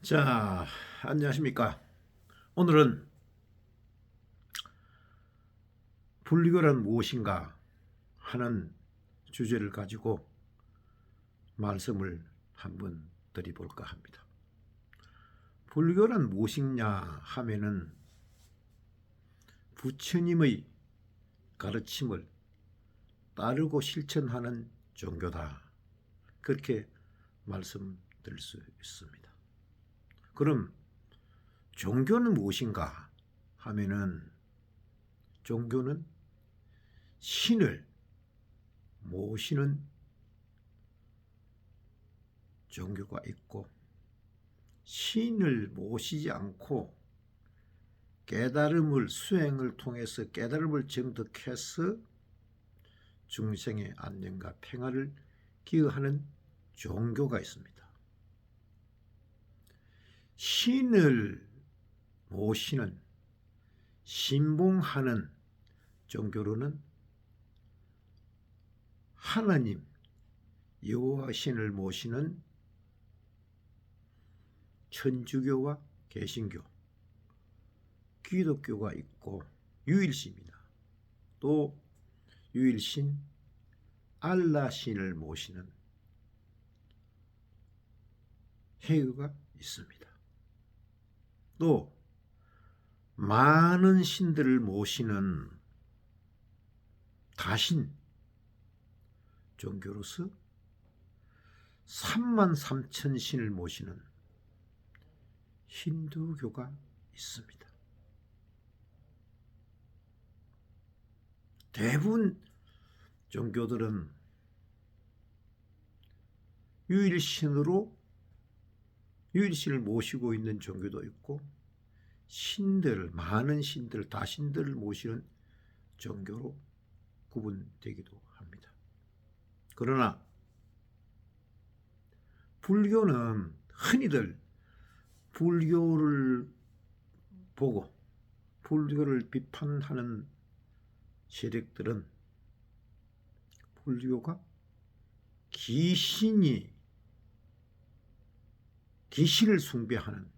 자, 안녕하십니까. 오늘은 불교란 무엇인가 하는 주제를 가지고 말씀을 한번 드려볼까 합니다. 불교란 무엇이냐 하면은 부처님의 가르침을 따르고 실천하는 종교다. 그렇게 말씀드릴 수 있습니다. 그럼 종교는 무엇인가 하면은 종교는 신을 모시는 종교가 있고, 신을 모시지 않고 깨달음을 수행을 통해서 깨달음을 정득해서 중생의 안녕과 평화를 기여하는 종교가 있습니다. 신을 모시는, 신봉하는 종교로는 하나님 여호와 신을 모시는 천주교와 개신교, 기독교가 있고, 유일신입니다. 또 유일신 알라 신을 모시는 회의가 있습니다. 또 많은 신들을 모시는 다신 종교로서 33,000 신을 모시는 힌두교가 있습니다. 대부분 종교들은 유일신을 모시고 있는 종교도 있고, 많은 신들, 다신들을 모시는 종교로 구분되기도 합니다. 그러나 불교는 흔히들 불교를 보고 불교를 비판하는 세력들은 불교가 귀신을 숭배하는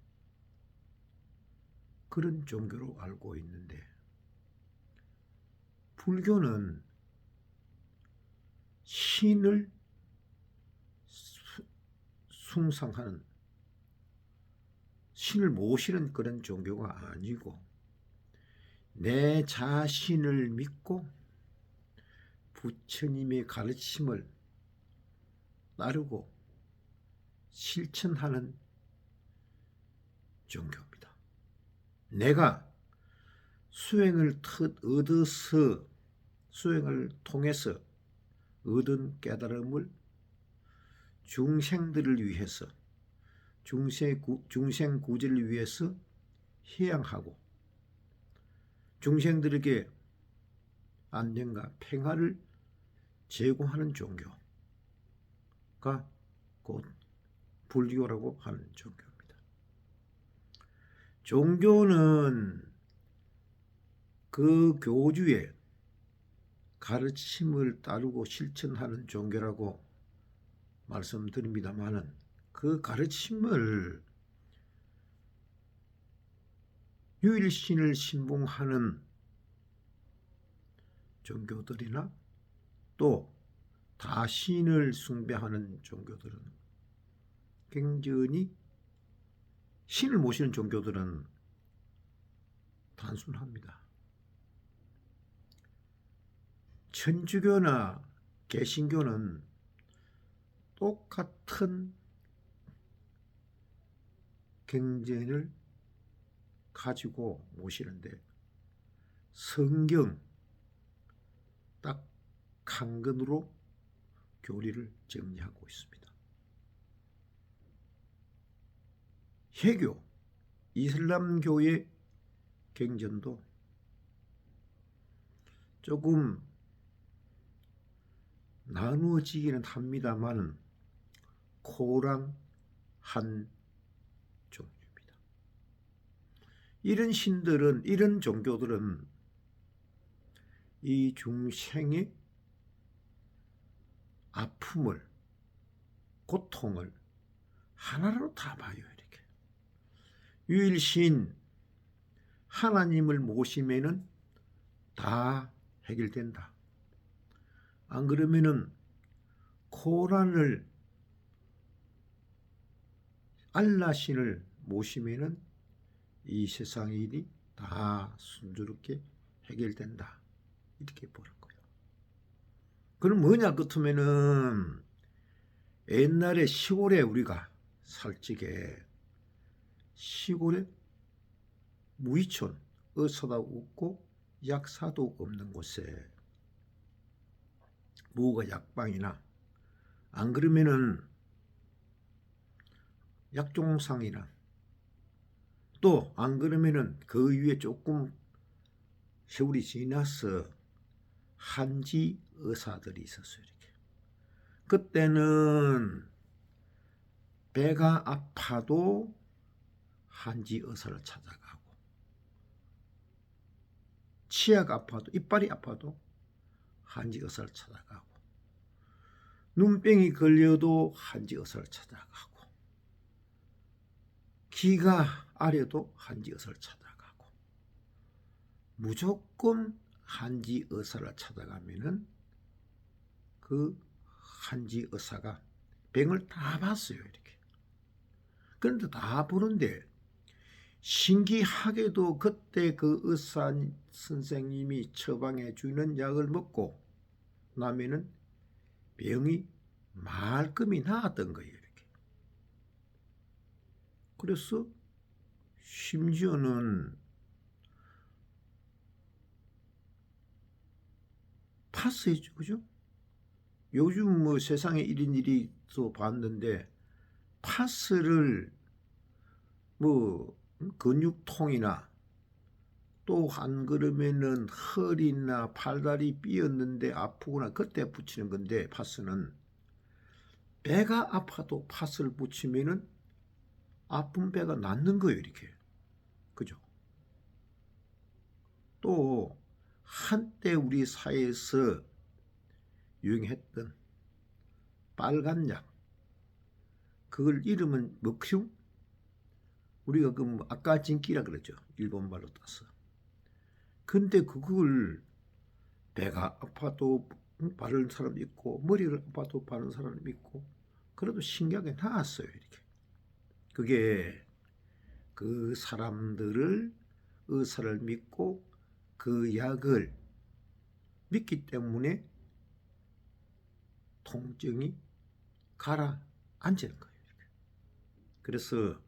그런 종교로 알고 있는데, 불교는 신을 숭상하는, 신을 모시는 그런 종교가 아니고, 내 자신을 믿고 부처님의 가르침을 따르고 실천하는 종교입니다. 내가 수행을 통해서 얻은 깨달음을 중생들을 위해서, 중생 구제를 위해서 희양하고 중생들에게 안녕과 평화를 제공하는 종교가 곧 불교라고 하는 종교입니다. 종교는 그 교주의 가르침을 따르고 실천하는 종교라고 말씀드립니다만은, 그 가르침을 유일신을 신봉하는 종교들이나 또 다신을 숭배하는 종교들은, 굉장히 신을 모시는 종교들은 단순합니다. 천주교나 개신교는 똑같은 경전을 가지고 모시는데, 성경 딱 한 권으로 교리를 정리하고 있습니다. 회교, 이슬람교의 경전도 조금 나누어지기는 합니다만 코랑 한 종류입니다. 이런 종교들은 이 중생의 아픔을, 고통을 하나로 다 봐요. 이렇게 유일신 하나님을 모시면은 다 해결된다. 안 그러면은 코란을 알라신을 모시면은 이 세상 일이 다 순조롭게 해결된다. 이렇게 보는 거예요. 그럼 뭐냐 같으면은 옛날에 시골에 우리가 살 적에 시골에 무이촌, 의사도 없고 약사도 없는 곳에 뭐가 약방이나 안 그러면은 약종상이나 또 안 그러면은 그 위에 조금 세월이 지나서 한지 의사들이 있었어요. 이렇게. 그때는 배가 아파도 한지 의사를 찾아가고 치아가 아파도 이빨이 아파도 한지 의사를 찾아가고 눈병이 걸려도 한지 의사를 찾아가고 기가 아려도 한지 의사를 찾아가고 무조건 한지 의사를 찾아가면은 그 한지 의사가 병을 다 봤어요. 이렇게. 그런데 다 보는데 신기하게도 그때 그 의사 선생님이 처방해 주는 약을 먹고 나면은 병이 말끔히 나았던 거예요. 이렇게. 그래서 심지어는 파스했죠. 그죠? 요즘 뭐 세상에 이런 일이 또 봤는데 파스를 뭐 근육통이나 또 안 그러면은 허리나 팔다리 삐었는데 아프구나 그때 붙이는 건데 파스는 배가 아파도 파스를 붙이면은 아픈 배가 낫는 거예요. 이렇게. 그죠? 또 한때 우리 사회에서 유행했던 빨간 약 그걸 이름은 먹큐 우리가 그 아까진기라 그러죠. 일본 말로 따서. 근데 그걸 배가 아파도 바르는 사람 있고 머리를 아파도 바르는 사람 있고 그래도 신기하게 나았어요. 이렇게. 그게 그 사람들을 의사를 믿고 그 약을 믿기 때문에 통증이 가라앉는 거예요. 이렇게. 그래서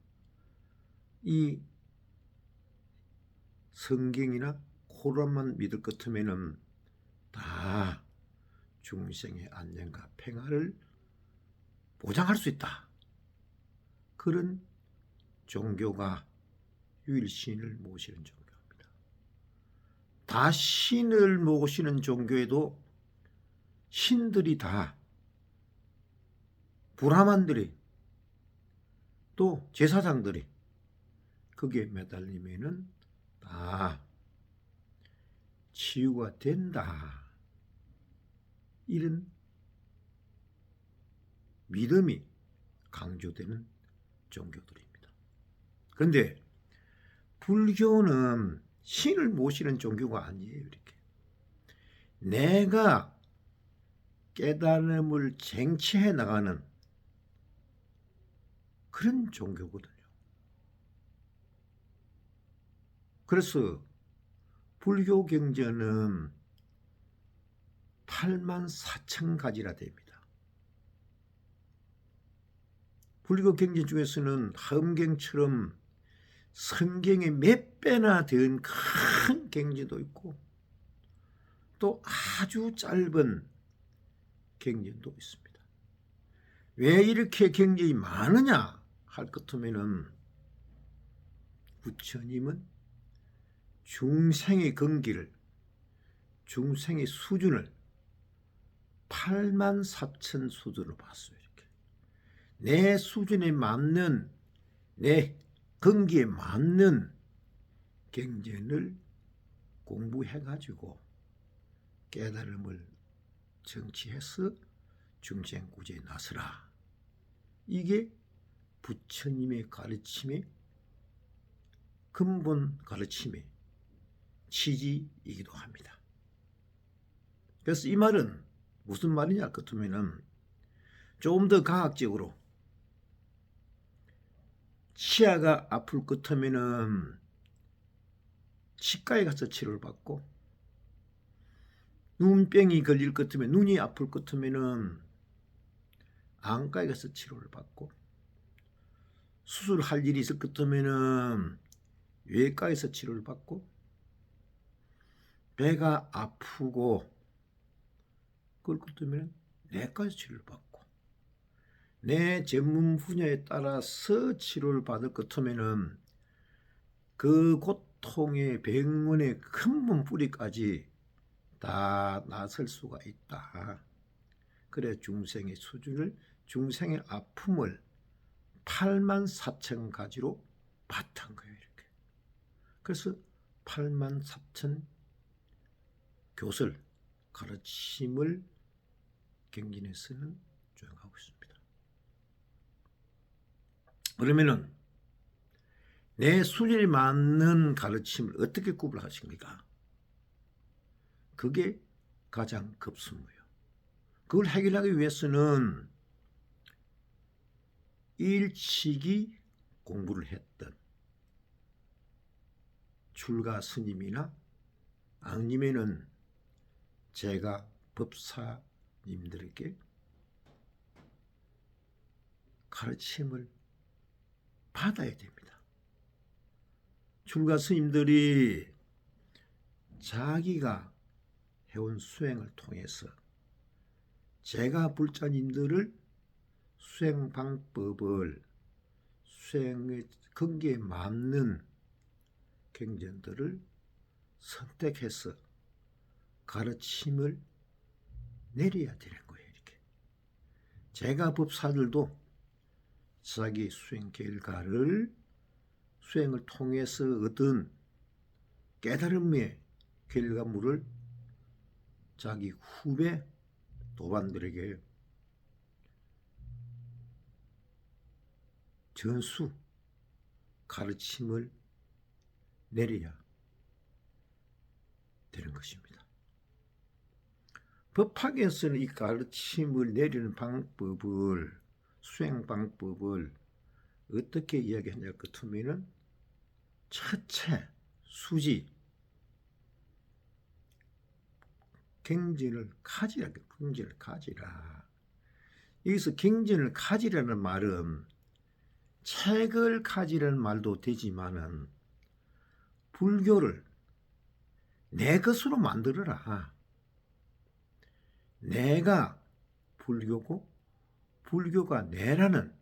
이 성경이나 코란만 믿을 것 같으면은 다 중생의 안녕과 평화를 보장할 수 있다. 그런 종교가 유일신을 모시는 종교입니다. 다 신을 모시는 종교에도 신들이 다 브라만들이 또 제사장들이 거기에 매달리면은 다 치유가 된다. 이런 믿음이 강조되는 종교들입니다. 그런데 불교는 신을 모시는 종교가 아니에요. 이렇게. 내가 깨달음을 쟁취해 나가는 그런 종교거든요. 그래서 불교 경전은 84,000가지나 됩니다. 불교 경전 중에서는 화엄경처럼 성경의 몇 배나 된 큰 경전도 있고 또 아주 짧은 경전도 있습니다. 왜 이렇게 경전이 많으냐 할 것 같으면은 부처님은 중생의 근기를 중생의 수준을 84,000 수준으로 봤어요. 이렇게. 내 수준에 맞는 내 근기에 맞는 경전을 공부해가지고 깨달음을 정치해서 중생 구제에 나서라. 이게 부처님의 가르침의 근본 가르침의 취지이기도 합니다. 그래서 이 말은 무슨 말이냐 같으면은 좀 더 과학적으로 치아가 아플 것 같으면은 치과에 가서 치료를 받고, 눈병이 걸릴 것 같으면, 눈이 아플 것 같으면은 안과에 가서 치료를 받고, 수술할 일이 있을 것 같으면은 외과에서 치료를 받고, 배가 아프고 그럴 것 같으면 내과에서 치료를 받고, 내 전문 분야에 따라서 치료를 받을 것 같으면은 그 고통의 병원의 근본 뿌리까지 다 나설 수가 있다. 그래 중생의 수준을, 중생의 아픔을 84,000가지로 봤던 거예요. 이렇게. 그래서 84,000 교설, 가르침을 경진에서는 주장하고 있습니다. 그러면은 내 수준에 맞는 가르침을 어떻게 구분하십니까? 그게 가장 급선무예요. 그걸 해결하기 위해서는 일찍이 공부를 했던 출가 스님이나 아니면은 제가 법사님들에게 가르침을 받아야 됩니다. 출가 스님들이 자기가 해온 수행을 통해서 제가 불자님들을 수행 방법을, 수행의 근기에 맞는 경전들을 선택해서 가르침을 내려야 되는 거예요. 이렇게. 제가 법사들도 자기 수행 결과를, 수행을 통해서 얻은 깨달음의 결과물을 자기 후배 도반들에게 전수, 가르침을 내려야 되는 것입니다. 법학에서는 이 가르침을 내리는 방법을, 수행 방법을 어떻게 이야기하냐 같으면은 첫째, 수지, 경전을 가지라. 경전을 가지라. 여기서 경전을 가지라는 말은 책을 가지라는 말도 되지만은 불교를 내 것으로 만들어라. 내가 불교고 불교가 내라는,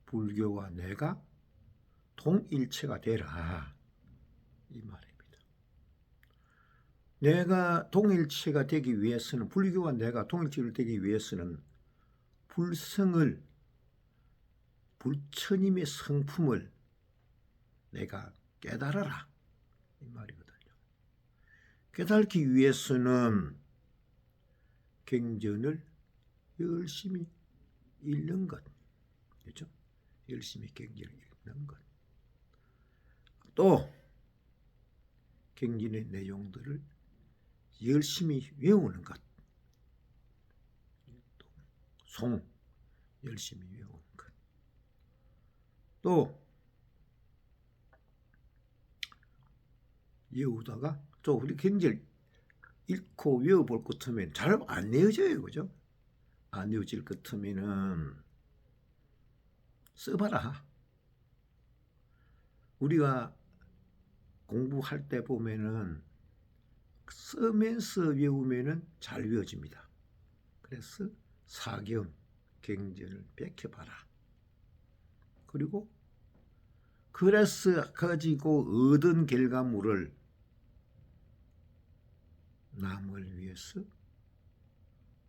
불교와 내가 동일체가 되라, 이 말입니다. 내가 동일체가 되기 위해서는, 불교와 내가 동일체가 되기 위해서는 불성을, 불처님의 성품을 내가 깨달아라, 이 말이거든요. 깨달기 위해서는 경전을 열심히 읽는 것, 그렇죠? 열심히 경전을 읽는 것. 또 경전의 내용들을 열심히 외우는 것. 송 열심히 외우는 것. 또 외우다가 또 우리 경전 읽고 외워볼 것 같으면 잘 안 외워져요, 그죠? 안 외워질 것 같으면은 써봐라. 우리가 공부할 때 보면은 쓰면서 외우면은 잘 외워집니다. 그래서 사경, 경전을 베껴봐라. 그리고 그래서 가지고 얻은 결과물을 남을 위해서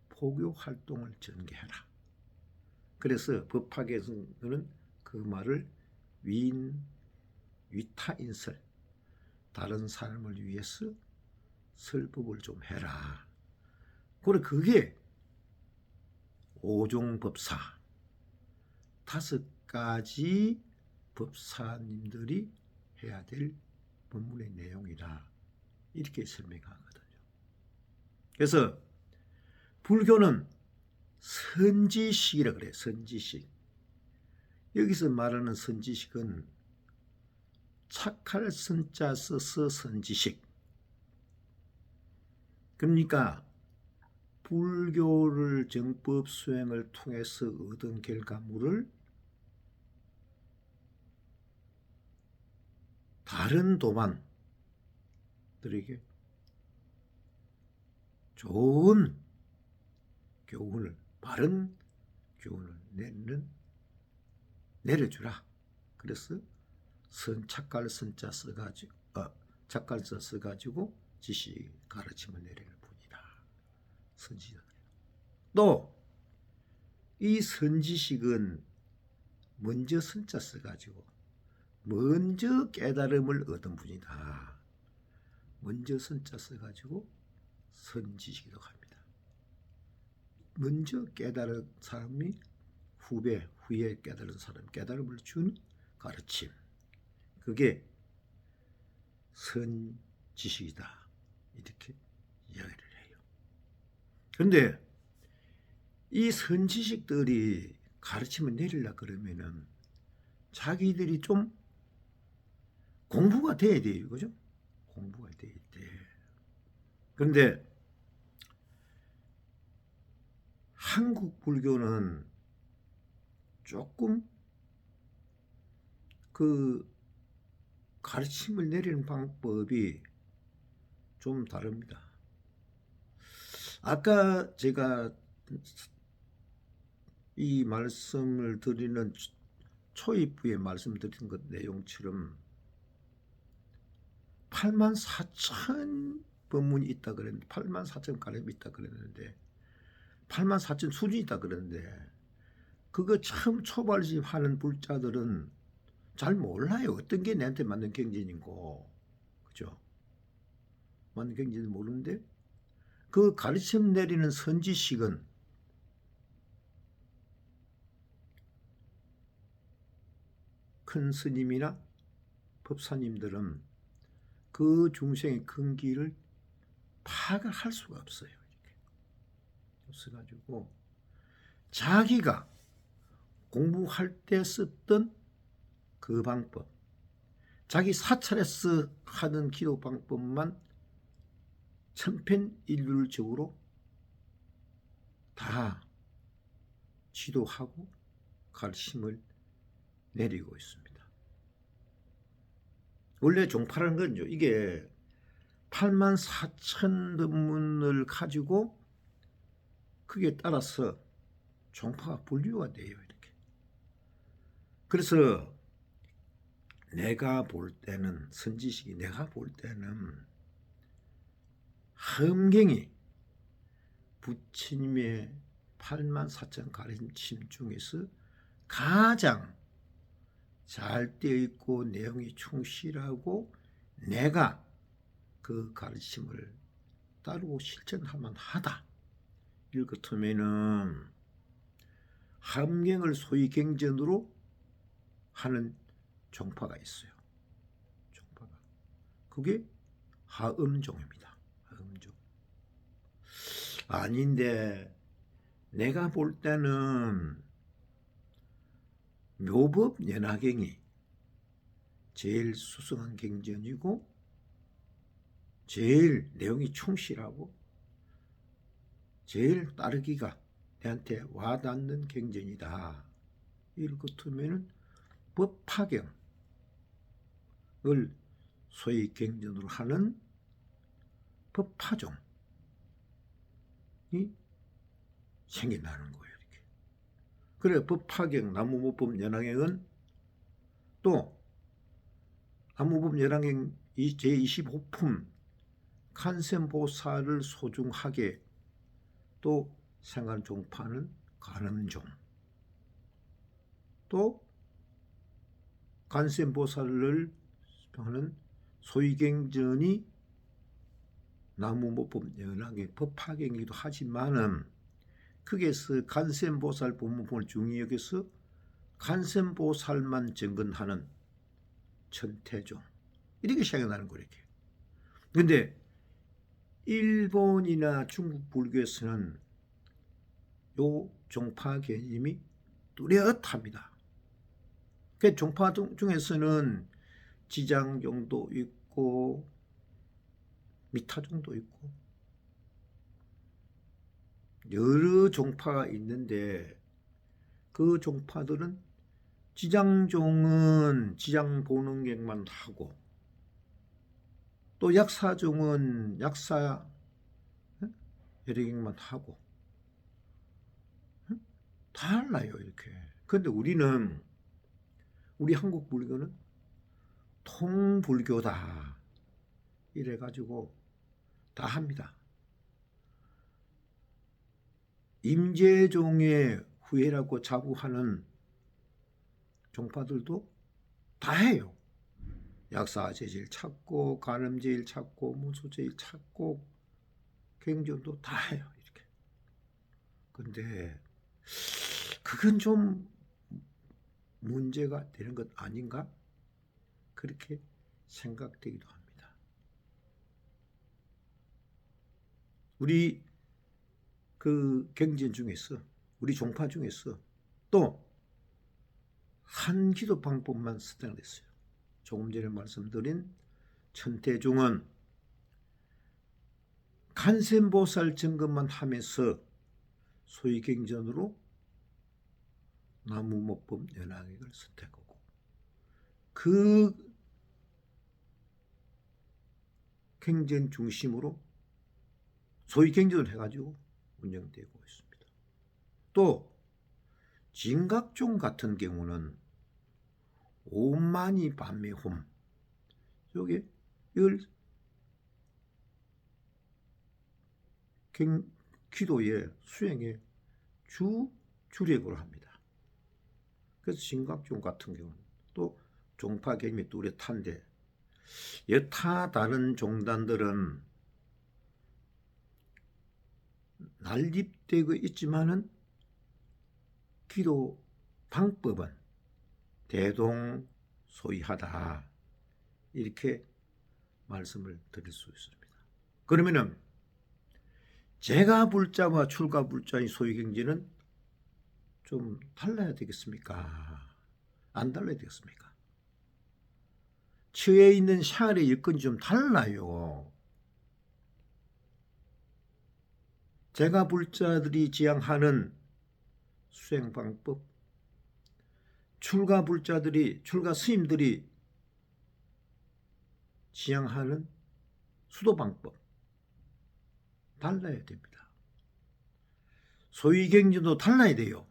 포교 활동을 전개해라. 그래서 법학에서는 그 말을 위타인설, 다른 사람을 위해서 설법을 좀 해라. 그래, 그게 오종법사, 5가지 법사님들이 해야 될 법문의 내용이다. 이렇게 설명하거든요. 그래서 불교는 선지식이라 그래요. 선지식. 여기서 말하는 선지식은 착할 선자 써서 선지식. 그러니까 불교를 정법 수행을 통해서 얻은 결과물을 다른 도반들에게 좋은 교훈을, 바른 교훈을 내려주라. 그래서 착갈 선자 써가지고 착갈서 써가지고 지시 가르침을 내리는 분이다. 선지자. 또 이 선지식은 먼저 선자 써가지고 먼저 깨달음을 얻은 분이다. 먼저 선자 써가지고 선지식이라고 합니다. 먼저 깨달은 사람이 후에 깨달은 사람 깨달음을 준 가르침. 그게 선지식이다. 이렇게 이야기를 해요. 그런데 이 선지식들이 가르침을 내리려고 그러면은 자기들이 좀 공부가 돼야 돼요. 그죠? 공부가 돼야 돼. 그런데 한국 불교는 조금 그 가르침을 내리는 방법이 좀 다릅니다. 아까 제가 이 말씀을 드리는 초입부에 말씀드린 것 내용처럼 84,000 법문이 있다 그랬는데 84,000 가름이 있다 그랬는데 84,000 수준이 있다 그랬는데 그거 처음 초발집 하는 불자들은 잘 몰라요. 어떤 게 내한테 맞는 경전이고, 그죠? 맞는 경전을 모르는데 그 가르침 내리는 선지식은 큰 스님이나 법사님들은 그 중생의 근기를 파악을 할 수가 없어요. 이렇게. 그래가지고 자기가 공부할 때 썼던 그 방법, 자기 사찰에서 하는 기도 방법만 천편일률적으로 다 지도하고 가르침을 내리고 있습니다. 원래 종파라는 건요, 이게 84,000 법문을 가지고 그게 따라서 종파가 분류가 돼요. 이렇게. 그래서 내가 볼 때는 선지식이 내가 볼 때는 함경이 부처님의 84,000 가르침 중에서 가장 잘 되어 있고 내용이 충실하고 내가 그 가르침을 따르고 실천할 만하다. 이렇다면은 함경을 소위 경전으로 하는 종파가 있어요. 종파가. 그게 하음종입니다. 하음종. 아닌데 내가 볼 때는 묘법 연화경이 제일 수승한 경전이고 제일 내용이 충실하고 제일 따르기가 내한테 와닿는 경전이다. 이럴 것 같으면 법화경을 소위 경전으로 하는 법화종이 생겨나는 거예요. 이렇게. 그래 법화경 나무모법 연화경은 또 나무법 연화경 제25품 간센보살을 소중하게 또 생활종파는 간음종, 또 간센보살을 하는 소위경전이 나무모법 연화경 법화경이기도 하지만은 거기에서 간센보살 법문을 중히 여기서 간센보살만 증언하는 천태종 이렇게 생각나는 거예요. 근데 일본이나 중국 불교에서는 요 종파 개념이 뚜렷합니다. 그 종파 중에서는 지장종도 있고 미타종도 있고 여러 종파가 있는데 그 종파들은 지장종은 지장 보는 객만 하고 또 약사종은 약사 여러 객만 하고 달라요 이렇게. 그런데 우리 한국 불교는 통불교다 이래가지고 다 합니다. 임재종의 후예라고 자부하는 종파들도 다 해요. 약사제일 찾고 간음제일 찾고 무소제일 찾고 갱전도 다 해요 이렇게. 근데 그건 좀 문제가 되는 것 아닌가? 그렇게 생각되기도 합니다. 우리 그 경전 중에서 우리 종파 중에서 또 한 기도 방법만 선택했어요. 조금 전에 말씀드린 천태종은 간센보살 점검만 하면서 소위 경전으로 나무목법 연화객을 선택하고 그 경전 중심으로 소위 경전을 해가지고 운영되고 있습니다. 또 진각종 같은 경우는 오만이 밤매홈 이걸 기도의 수행의 주력으로 합니다. 그래서 진각종 같은 경우는 또 종파 개념이 뚜렷한데 여타 다른 종단들은 난립되고 있지만은 기도 방법은 대동소이하다 이렇게 말씀을 드릴 수 있습니다. 그러면은 제가 불자와 출가 불자의 소위 경지는 좀 달라야 되겠습니까? 안 달라야 되겠습니까? 처해 있는 생활의 여건이 좀 달라요. 제가 불자들이 지향하는 수행 방법, 출가 불자들이 출가 스님들이 지향하는 수도 방법 달라야 됩니다. 소위 경전도 달라야 돼요.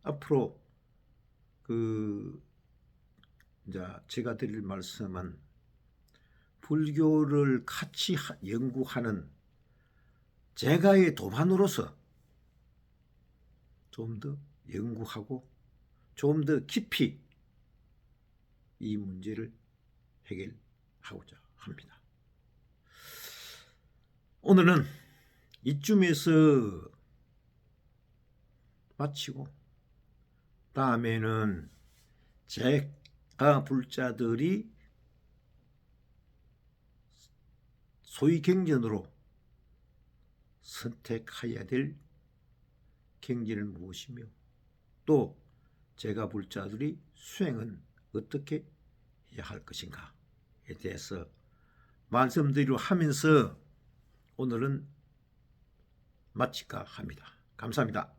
앞으로 이제 제가 드릴 말씀은 불교를 같이 연구하는 제가의 도반으로서 좀 더 연구하고 좀 더 깊이 이 문제를 해결하고자 합니다. 오늘은 이쯤에서 마치고 다음에는 제가 불자들이 소위 경전으로 선택해야 될 경전은 무엇이며 또 제가 불자들이 수행은 어떻게 해야 할 것인가에 대해서 말씀드리려 하면서 오늘은 마칠까 합니다. 감사합니다.